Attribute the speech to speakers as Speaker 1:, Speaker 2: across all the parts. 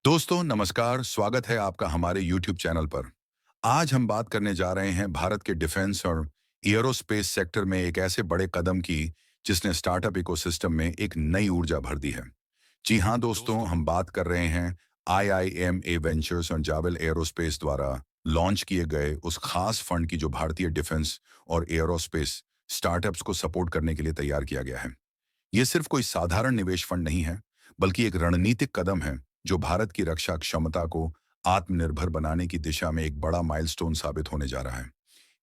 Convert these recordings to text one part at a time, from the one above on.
Speaker 1: दोस्तों नमस्कार, स्वागत है आपका हमारे YouTube चैनल पर। आज हम बात करने जा रहे हैं भारत के डिफेंस और एयरोस्पेस सेक्टर में एक ऐसे बड़े कदम की जिसने स्टार्टअप इकोसिस्टम में एक नई ऊर्जा भर दी है। जी हाँ दोस्तों, हम बात कर रहे हैं IIMA वेंचर्स और जावेल एयरोस्पेस द्वारा लॉन्च किए गए उस खास फंड की जो भारतीय डिफेंस और एयरोस्पेस स्टार्टअप्स को सपोर्ट करने के लिए तैयार किया गया है। ये सिर्फ कोई साधारण निवेश फंड नहीं है, बल्कि एक रणनीतिक कदम है जो भारत की रक्षा क्षमता को आत्मनिर्भर बनाने की दिशा में एक बड़ा माइलस्टोन साबित होने जा रहा है।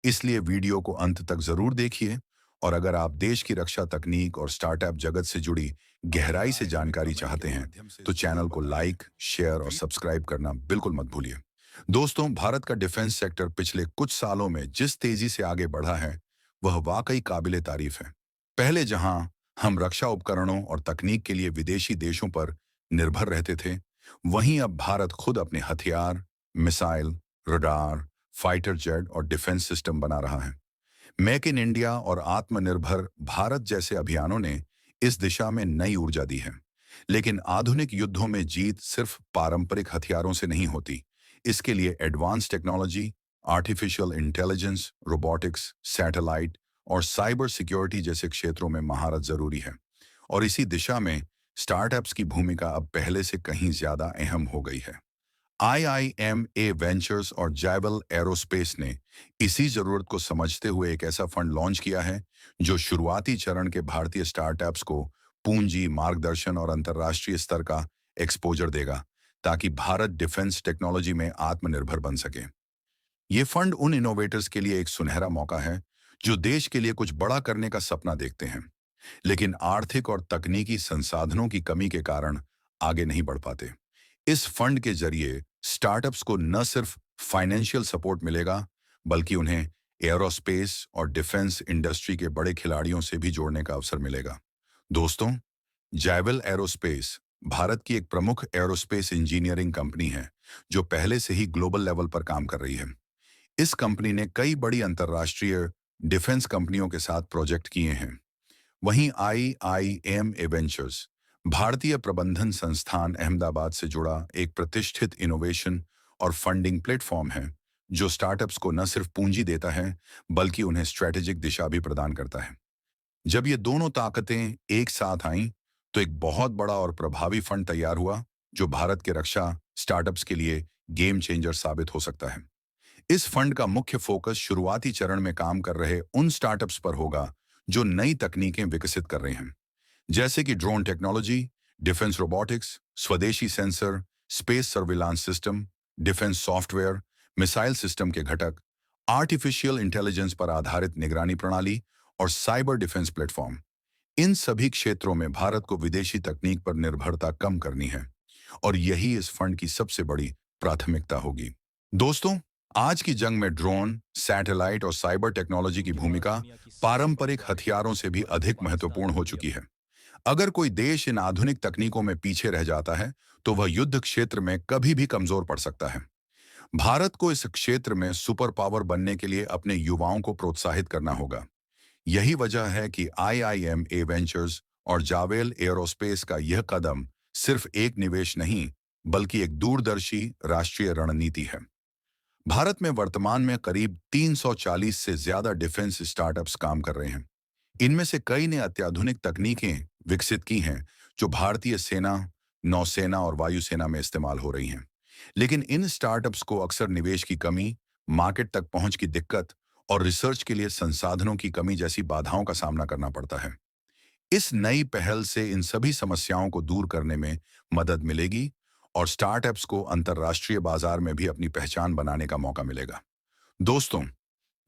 Speaker 1: इसलिए वीडियो को अंत तक जरूर देखिए, और अगर आप देश की रक्षा तकनीक और स्टार्टअप जगत से जुड़ी गहराई से जानकारी चाहते हैं, तो चैनल को लाइक, शेयर और सब्सक्राइब करना बिल्कुल मत भूलिए। दोस्तों, भारत का डिफेंस सेक्टर पिछले कुछ सालों में जिस तेजी से आगे बढ़ा है, वह वाकई काबिले तारीफ है। पहले जहां हम रक्षा उपकरणों और तकनीक के लिए विदेशी देशों पर निर्भर रहते थे, वहीं अब भारत खुद अपने हथियार, मिसाइल, रडार, फाइटर जेट और डिफेंस सिस्टम बना रहा है। मेक इन इंडिया और आत्मनिर्भर भारत जैसे अभियानों ने इस दिशा में नई ऊर्जा दी है। लेकिन आधुनिक युद्धों में जीत सिर्फ पारंपरिक हथियारों से नहीं होती। इसके लिए advance technology, artificial intelligence, robotics, satellite और साइबर सिक्योरिटी जैसे क्षेत्रों में महारत जरूरी है। और इसी दिशा में स्टार्टअप्स की भूमिका अब पहले से कहीं ज्यादा अहम हो गई है। IIMA वेंचर्स और जाइवल एरोस्पेस ने इसी जरूरत को समझते हुए एक ऐसा फंड लॉन्च किया है जो शुरुआती चरण के भारतीय स्टार्टअप्स को पूंजी, मार्गदर्शन और अंतर्राष्ट्रीय स्तर का एक्सपोजर देगा, ताकि भारत डिफेंस टेक्नोलॉजी में आत्मनिर्भर बन सके। ये फंड उन इनोवेटर्स के लिए एक सुनहरा मौका है जो देश के लिए कुछ बड़ा करने का सपना देखते हैं, लेकिन आर्थिक और तकनीकी संसाधनों की कमी के कारण आगे नहीं बढ़ पाते। इस फंड के जरिए स्टार्टअप्स को न सिर्फ फाइनेंशियल सपोर्ट मिलेगा, बल्कि उन्हें एयरोस्पेस और डिफेंस इंडस्ट्री के बड़े खिलाड़ियों से भी जोड़ने का अवसर मिलेगा। दोस्तों, जाइवल एरोस्पेस भारत की एक प्रमुख एरोस्पेस इंजीनियरिंग कंपनी है जो पहले से ही ग्लोबल लेवल पर काम कर रही है। इस कंपनी ने कई बड़ी अंतर्राष्ट्रीय डिफेंस कंपनियों के साथ प्रोजेक्ट किए हैं। वहीं IIM वेंचर्स भारतीय प्रबंधन संस्थान अहमदाबाद से जुड़ा एक प्रतिष्ठित इनोवेशन और फंडिंग प्लेटफॉर्म है जो स्टार्टअप्स को न सिर्फ पूंजी देता है, बल्कि उन्हें स्ट्रेटेजिक दिशा भी प्रदान करता है। जब ये दोनों ताकतें एक साथ आईं, तो एक बहुत बड़ा और प्रभावी फंड तैयार हुआ जो भारत के रक्षा स्टार्टअप्स के लिए गेम चेंजर साबित हो सकता है। इस फंड का मुख्य फोकस शुरुआती चरण में काम कर रहे उन स्टार्टअप्स पर होगा जो नई तकनीकें विकसित कर रहे हैं, जैसे कि ड्रोन टेक्नोलॉजी, डिफेंस रोबोटिक्स, स्वदेशी sensor, space surveillance system, defence software, missile system के घटक, आर्टिफिशियल इंटेलिजेंस पर आधारित निगरानी प्रणाली और साइबर डिफेंस प्लेटफॉर्म। इन सभी क्षेत्रों में भारत को विदेशी तकनीक पर निर्भरता कम करनी है, और यही इस फंड की सबसे बड़ी प्राथमिकता होगी। दोस्तों, आज की जंग में ड्रोन, सैटेलाइट और साइबर टेक्नोलॉजी की भूमिका पारंपरिक हथियारों से भी अधिक महत्वपूर्ण हो चुकी है। अगर कोई देश इन आधुनिक तकनीकों में पीछे रह जाता है, तो वह युद्ध क्षेत्र में कभी भी कमजोर पड़ सकता है। भारत को इस क्षेत्र में सुपर पावर बनने के लिए अपने युवाओं को प्रोत्साहित करना होगा। यही वजह है कि IIMA वेंचर्स और जावेल एरोस्पेस का यह कदम सिर्फ एक निवेश नहीं, बल्कि एक दूरदर्शी राष्ट्रीय रणनीति है। भारत में वर्तमान में करीब 340 से ज्यादा डिफेंस स्टार्टअप्स काम कर रहे हैं। इनमें से कई ने अत्याधुनिक तकनीकें विकसित की हैं जो भारतीय सेना, नौसेना और वायुसेना में इस्तेमाल हो रही हैं। लेकिन इन स्टार्टअप्स को अक्सर निवेश की कमी, मार्केट तक पहुंच की दिक्कत और रिसर्च के लिए संसाधनों की कमी जैसी बाधाओं का सामना करना पड़ता है। इस नई पहल से इन सभी समस्याओं को दूर करने में मदद मिलेगी और स्टार्टअप्स को अंतर्राष्ट्रीय बाजार में भी अपनी पहचान बनाने का मौका मिलेगा। दोस्तों,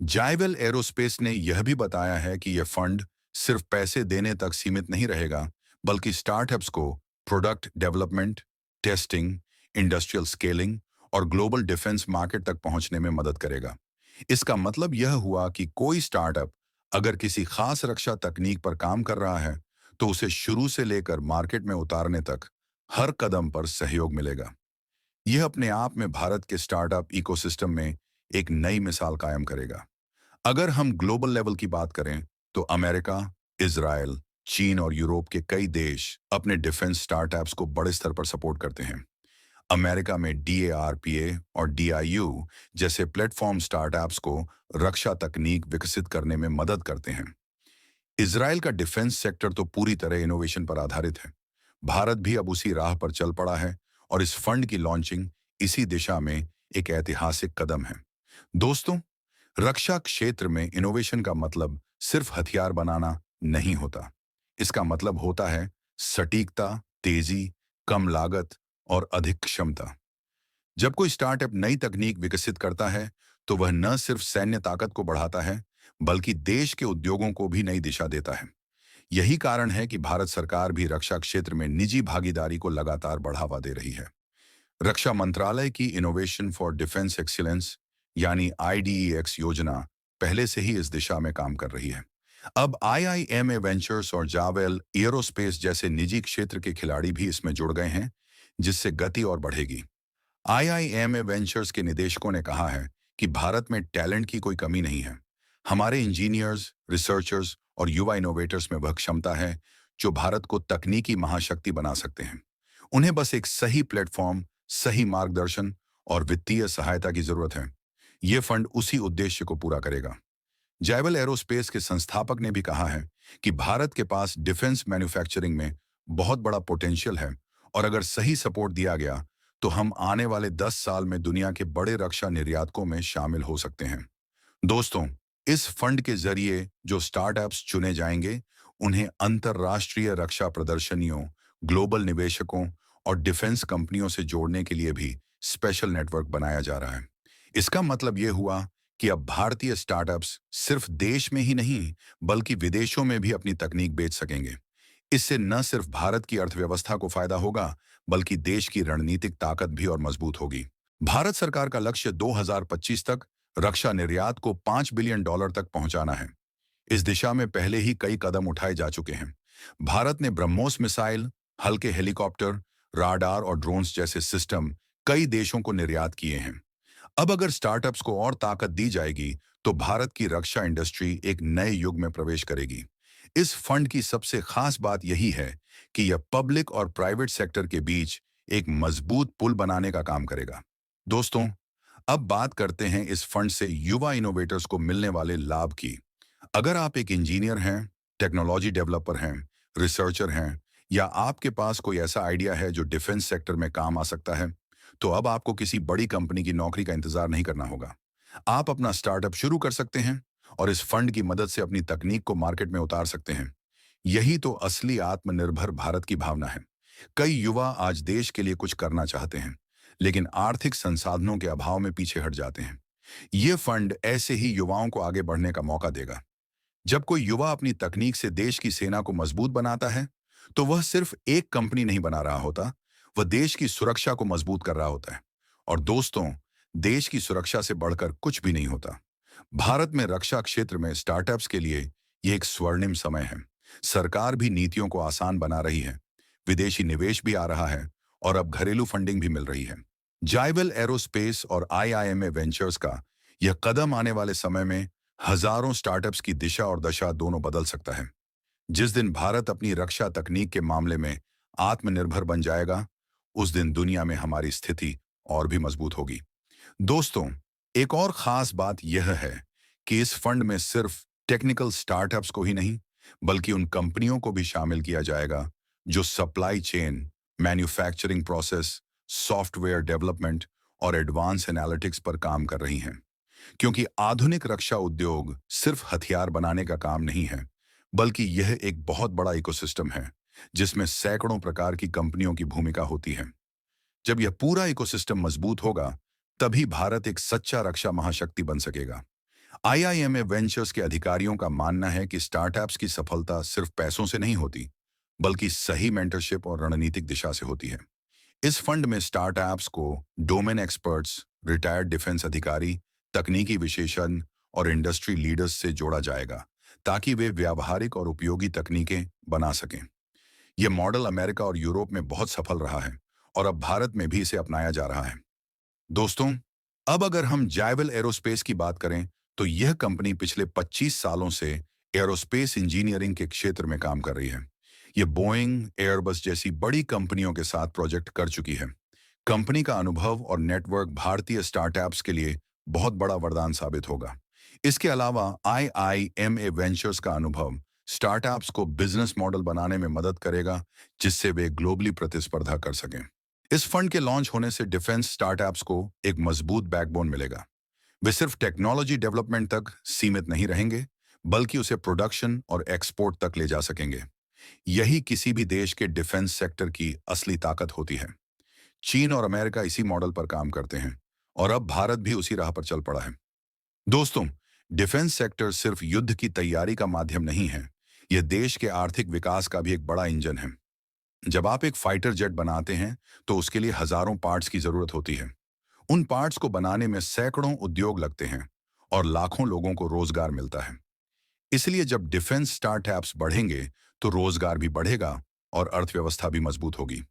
Speaker 1: जाइवल एरोस्पेस ने यह भी बताया है कि यह फंड सिर्फ पैसे देने तक सीमित नहीं रहेगा, बल्कि स्टार्टअप्स को product development, testing, industrial scaling और ग्लोबल डिफेंस मार्केट तक पहुंचने में मदद करेगा। इसका मतलब यह हुआ कि कोई स्टार्टअप अगर किसी खास रक्षा तकनीक पर काम कर रहा है, तो उसे शुरू से लेकर मार्केट में उतारने तक हर कदम पर सहयोग मिलेगा। यह अपने आप में भारत के स्टार्टअप इकोसिस्टम में एक नई मिसाल कायम करेगा। अगर हम ग्लोबल लेवल की बात करें, तो अमेरिका, इजराइल, चीन और यूरोप के कई देश अपने डिफेंस स्टार्टअप्स को बड़े स्तर पर सपोर्ट करते हैं। अमेरिका में DARPA और DIU जैसे प्लेटफॉर्म स्टार्टअप्स को रक्षा तकनीक विकसित करने में मदद करते हैं। इसराइल का डिफेंस सेक्टर तो पूरी तरह इनोवेशन पर आधारित है। भारत भी अब उसी राह पर चल पड़ा है और इस फंड की लॉन्चिंग इसी दिशा में एक ऐतिहासिक कदम है। दोस्तों, रक्षा क्षेत्र में इनोवेशन का मतलब सिर्फ हथियार बनाना नहीं होता। इसका मतलब होता है सटीकता, तेजी, कम लागत और अधिक क्षमता। जब कोई स्टार्टअप नई तकनीक विकसित करता है, तो वह न सिर्फ सैन्य ताकत को बढ़ाता है, बल्कि देश के उद्योगों को भी नई दिशा देता है। यही कारण है कि भारत सरकार भी रक्षा क्षेत्र में निजी भागीदारी को लगातार बढ़ावा दे रही है। रक्षा मंत्रालय की इनोवेशन फॉर डिफेंस एक्सीलेंस यानी IDEX योजना पहले से ही इस दिशा में काम कर रही है। अब IIMA वेंचर्स और जावेल एयरोस्पेस जैसे निजी क्षेत्र के खिलाड़ी भी इसमें जुड़ गए हैं, जिससे गति और बढ़ेगी। IIMA वेंचर्स के निदेशकों ने कहा है कि भारत में टैलेंट की कोई कमी नहीं है। हमारे इंजीनियर्स, रिसर्चर्स और युवा इनोवेटर्स में वह क्षमता है जो भारत को तकनीकी महाशक्ति बना सकते हैं। उन्हें बस एक सही प्लेटफॉर्म, सही मार्गदर्शन और वित्तीय सहायता की जरूरत है। ये फंड उसी उद्देश्य को पूरा करेगा। जाइवल एरोस्पेस के संस्थापक ने भी कहा है कि भारत के पास डिफेंस मैन्युफैक्चरिंग में बहुत बड़ा पोटेंशियल है और अगर सही सपोर्ट दिया गया तो हम आने वाले 10 साल में दुनिया के बड़े रक्षा निर्यातकों में शामिल हो सकते हैं। दोस्तों, इस फंड के जरिए जो स्टार्टअप्स चुने जाएंगे, उन्हें अंतर्राष्ट्रीय रक्षा प्रदर्शनियों, ग्लोबल निवेशकों और डिफेंस कंपनियों से जोड़ने के लिए भी स्पेशल नेटवर्क बनाया जा रहा है। इसका मतलब ये हुआ कि अब भारतीय स्टार्टअप्स सिर्फ देश में ही नहीं, बल्कि विदेशों में भी अपनी तकनीक बेच सकेंगे। इससे न सिर्फ भारत की अर्थव्यवस्था को फायदा होगा, बल्कि देश की रणनीतिक ताकत भी और मजबूत होगी। भारत सरकार का लक्ष्य 2025 तक रक्षा निर्यात को $5 बिलियन तक पहुंचाना है। इस दिशा में पहले ही कई कदम उठाए जा चुके हैं। भारत ने ब्रह्मोस मिसाइल, हल्के हेलीकॉप्टर, राडार और ड्रोन्स जैसे सिस्टम कई देशों को निर्यात किए हैं। अब अगर स्टार्टअप्स को और ताकत दी जाएगी, तो भारत की रक्षा इंडस्ट्री एक नए युग में प्रवेश करेगी। इस फंड की सबसे खास बात यही है कि यह पब्लिक और प्राइवेट सेक्टर के बीच एक मजबूत पुल बनाने का काम करेगा। दोस्तों, अब बात करते हैं इस फंड से युवा इनोवेटर्स को मिलने वाले लाभ की। अगर आप एक इंजीनियर हैं, टेक्नोलॉजी डेवलपर हैं, रिसर्चर हैं, या आपके पास कोई ऐसा आइडिया है जो डिफेंस सेक्टर में काम आ सकता है, तो अब आपको किसी बड़ी कंपनी की नौकरी का इंतजार नहीं करना होगा। आप अपना स्टार्टअप शुरू कर सकते हैं और इस फंड की मदद से अपनी तकनीक को मार्केट में उतार सकते हैं। यही तो असली आत्मनिर्भर भारत की भावना है। कई युवा आज देश के लिए कुछ करना चाहते हैं, लेकिन आर्थिक संसाधनों के अभाव में पीछे हट जाते हैं। ये फंड ऐसे ही युवाओं को आगे बढ़ने का मौका देगा। जब कोई युवा अपनी तकनीक से देश की सेना को मजबूत बनाता है, तो वह सिर्फ एक कंपनी नहीं बना रहा होता, वह देश की सुरक्षा को मजबूत कर रहा होता है। और दोस्तों, देश की सुरक्षा से बढ़कर कुछ भी नहीं होता। भारत में रक्षा क्षेत्र में स्टार्टअप्स के लिए यह एक स्वर्णिम समय है। सरकार भी नीतियों को आसान बना रही है, विदेशी निवेश भी आ रहा है और अब घरेलू फंडिंग भी मिल रही है। जाइवल एरोस्पेस और IIMA वेंचर्स का यह कदम आने वाले समय में हजारों स्टार्टअप्स की दिशा और दशा दोनों बदल सकता है। जिस दिन भारत अपनी रक्षा तकनीक के मामले में आत्मनिर्भर बन जाएगा, उस दिन दुनिया में हमारी स्थिति और भी मजबूत होगी। दोस्तों, एक और खास बात यह है कि इस फंड में सिर्फ टेक्निकल स्टार्टअप्स को ही नहीं, बल्कि उन कंपनियों को भी शामिल किया जाएगा जो supply chain, manufacturing process, software development और एडवांस एनालिटिक्स पर काम कर रही हैं। क्योंकि आधुनिक रक्षा उद्योग सिर्फ हथियार बनाने का काम नहीं है, बल्कि यह एक बहुत बड़ा इकोसिस्टम है, जिसमें सैकड़ों प्रकार की कंपनियों की भूमिका होती है। जब यह पूरा इकोसिस्टम मजबूत होगा, तभी भारत एक सच्चा रक्षा महाशक्ति बन सकेगा। IIMA वेंचर्स के अधिकारियों का मानना है कि स्टार्टअप्स की सफलता सिर्फ पैसों से नहीं होती, बल्कि सही मेंटरशिप और रणनीतिक दिशा से होती है। इस फंड में स्टार्टअप्स को डोमेन एक्सपर्ट्स, रिटायर्ड डिफेंस अधिकारी, तकनीकी विशेषज्ञ और इंडस्ट्री लीडर्स से जोड़ा जाएगा, ताकि वे व्यावहारिक और उपयोगी तकनीकें बना सकें। यह मॉडल अमेरिका और यूरोप में बहुत सफल रहा है और अब भारत में भी इसे अपनाया जा रहा है। दोस्तों, अब अगर हम जाइवल एरोस्पेस की बात करें, तो यह कंपनी पिछले 25 सालों से एरोस्पेस इंजीनियरिंग के क्षेत्र में काम कर रही है। यह बोइंग, एयरबस जैसी बड़ी कंपनियों के साथ प्रोजेक्ट कर चुकी है, कंपनी का अनुभव और नेटवर्क भारतीय स्टार्टअप्स के लिए बहुत बड़ा वरदान साबित होगा। इसके अलावा IIMA वेंचर्स का अनुभव स्टार्टअप्स को बिजनेस मॉडल बनाने में मदद करेगा, जिससे वे ग्लोबली प्रतिस्पर्धा कर सकें। इस फंड के लॉन्च होने से डिफेंस स्टार्टअप्स को एक मजबूत बैकबोन मिलेगा। वे सिर्फ टेक्नोलॉजी डेवलपमेंट तक सीमित नहीं रहेंगे, बल्कि उसे प्रोडक्शन और एक्सपोर्ट तक ले जा सकेंगे। यही किसी भी देश के डिफेंस सेक्टर की असली ताकत होती है। चीन और अमेरिका इसी मॉडल पर काम करते हैं और अब भारत भी उसी राह पर चल पड़ा है। दोस्तों, डिफेंस सेक्टर सिर्फ युद्ध की तैयारी का माध्यम नहीं है, यह देश के आर्थिक विकास का भी एक बड़ा इंजन है। जब आप एक फाइटर जेट बनाते हैं, तो उसके लिए हजारों पार्ट्स की जरूरत होती है। उन पार्ट्स को बनाने में सैकड़ों उद्योग लगते हैं और लाखों लोगों को रोजगार मिलता है। इसलिए जब डिफेंस स्टार्टअप्स बढ़ेंगे, तो रोजगार भी बढ़ेगा और अर्थव्यवस्था भी मजबूत होगी।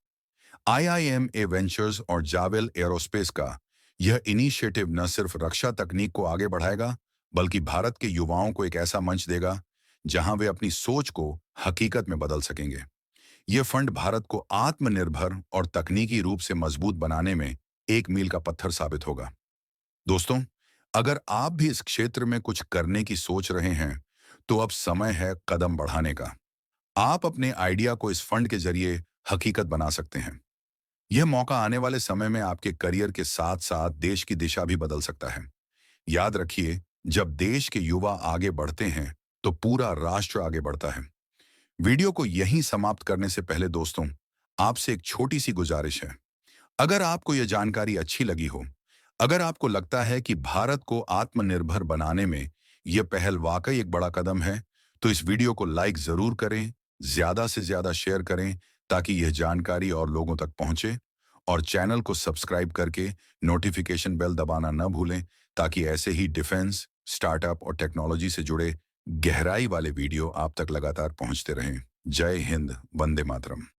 Speaker 1: IIMA वेंचर्स और जावेल एरोस्पेस का यह इनिशिएटिव न सिर्फ रक्षा तकनीक को आगे बढ़ाएगा, बल्कि भारत के युवाओं को एक ऐसा मंच देगा जहां वे अपनी सोच को हकीकत में बदल सकेंगे। यह फंड भारत को आत्मनिर्भर और तकनीकी रूप से मजबूत बनाने में एक मील का पत्थर साबित होगा। दोस्तों, अगर आप भी इस क्षेत्र में कुछ करने की सोच रहे हैं, तो अब समय है कदम बढ़ाने का। आप अपने आइडिया को इस फंड के जरिए हकीकत बना सकते हैं। यह मौका आने वाले समय में आपके करियर के साथ साथ देश की दिशा भी बदल सकता है। याद रखिए, जब देश के युवा आगे बढ़ते हैं, तो पूरा राष्ट्र आगे बढ़ता है। वीडियो को यहीं समाप्त करने से पहले दोस्तों, आपसे एक छोटी सी गुजारिश है। अगर आपको यह जानकारी अच्छी लगी हो, अगर आपको लगता है कि भारत को आत्मनिर्भर बनाने में यह पहल वाकई एक बड़ा कदम है, तो इस वीडियो को लाइक जरूर करें, ज्यादा से ज्यादा शेयर करें, ताकि यह जानकारी और लोगों तक पहुंचे। और चैनल को सब्सक्राइब करके नोटिफिकेशन बेल दबाना न भूलें, ताकि ऐसे ही डिफेंस, स्टार्टअप और टेक्नोलॉजी से जुड़े गहराई वाले वीडियो आप तक लगातार पहुंचते रहें। जय हिंद, वंदे मातरम।